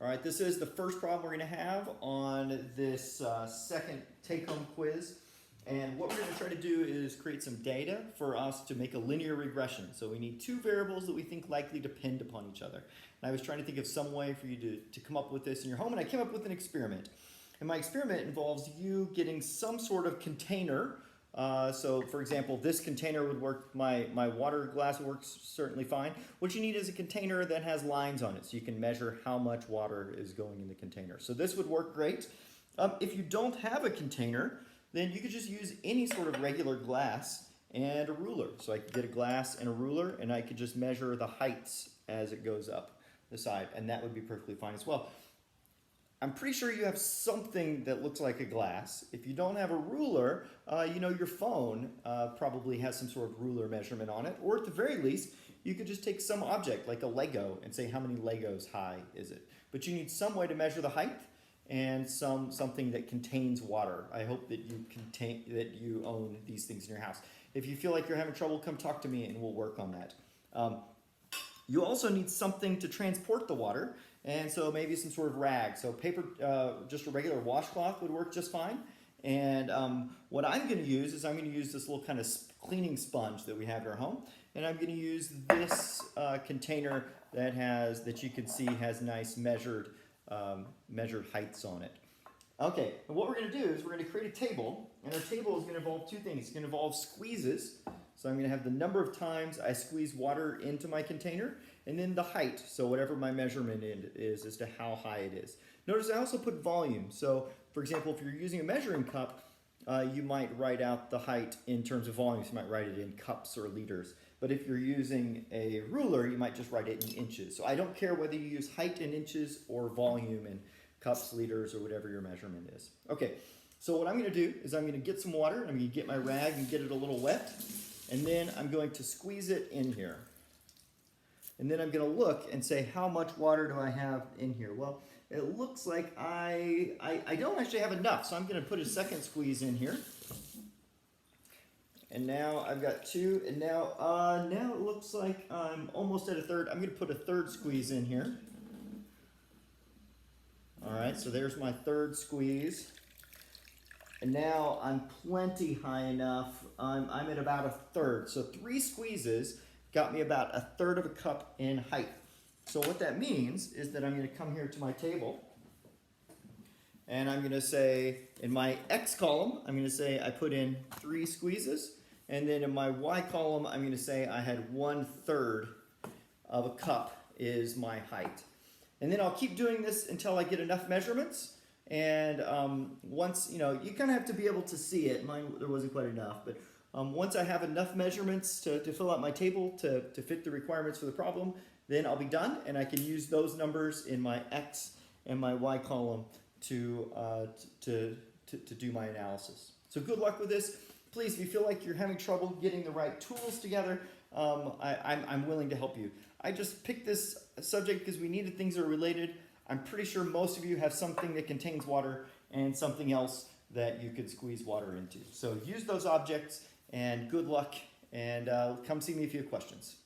All right, this is the first problem we're going to have on this second take-home quiz. And what we're going to try to do is create some data for us to make a linear regression. So we need two variables that we think likely depend upon each other. And I was trying to think of some way for you to come up with this in your home, and I came up with an experiment. And my experiment involves you getting some sort of container. So for example, this container would work, my water glass works certainly fine. What you need is a container that has lines on it so you can measure how much water is going in the container. So this would work great. If you don't have a container, then you could just use any sort of regular glass and a ruler. So I could get a glass and a ruler, and I could just measure the heights as it goes up the side, and that would be perfectly fine as well. I'm pretty sure you have something that looks like a glass. If you don't have a ruler, your phone probably has some sort of ruler measurement on it, or at the very least, you could just take some object like a Lego and say how many Legos high is it. But you need some way to measure the height and something that contains water. I hope that you own these things in your house. If you feel like you're having trouble, come talk to me and we'll work on that. You also need something to transport the water, and so maybe some sort of rag. So paper, just a regular washcloth would work just fine. And what I'm going to use is I'm going to use this little kind of cleaning sponge that we have at our home, and I'm going to use this container that you can see has nice measured heights on it. Okay, and what we're going to do is we're going to create a table, and our table is going to involve two things. It's going to involve squeezes. So I'm going to have the number of times I squeeze water into my container, and then the height, so whatever my measurement is as to how high it is. Notice I also put volume. So for example, if you're using a measuring cup, you might write out the height in terms of volume. So you might write it in cups or liters. But if you're using a ruler, you might just write it in inches. So I don't care whether you use height in inches or volume in cups, liters, or whatever your measurement is. Okay, so what I'm going to do is I'm going to get some water. I'm going to get my rag and get it a little wet. And then I'm going to squeeze it in here. And then I'm going to look and say, how much water do I have in here? Well, it looks like I don't actually have enough, so I'm going to put a second squeeze in here. And now I've got two, and now it looks like I'm almost at a third. I'm going to put a third squeeze in here. All right, so there's my third squeeze. And now I'm plenty high enough. I'm at about a third. So 3 squeezes got me about a third of a cup in height. So what that means is that I'm going to come here to my table, and I'm going to say in my X column, I'm going to say I put in 3 squeezes. And then in my Y column, I'm going to say I had 1/3 of a cup is my height. And then I'll keep doing this until I get enough measurements. And once, you kind of have to be able to see it. Mine, there wasn't quite enough. But once I have enough measurements to fill out my table to fit the requirements for the problem, then I'll be done. And I can use those numbers in my X and my Y column to do my analysis. So good luck with this. Please, if you feel like you're having trouble getting the right tools together, I'm willing to help you. I just picked this subject because we needed things that are related. I'm pretty sure most of you have something that contains water and something else that you could squeeze water into. So use those objects, and good luck, and come see me if you have questions.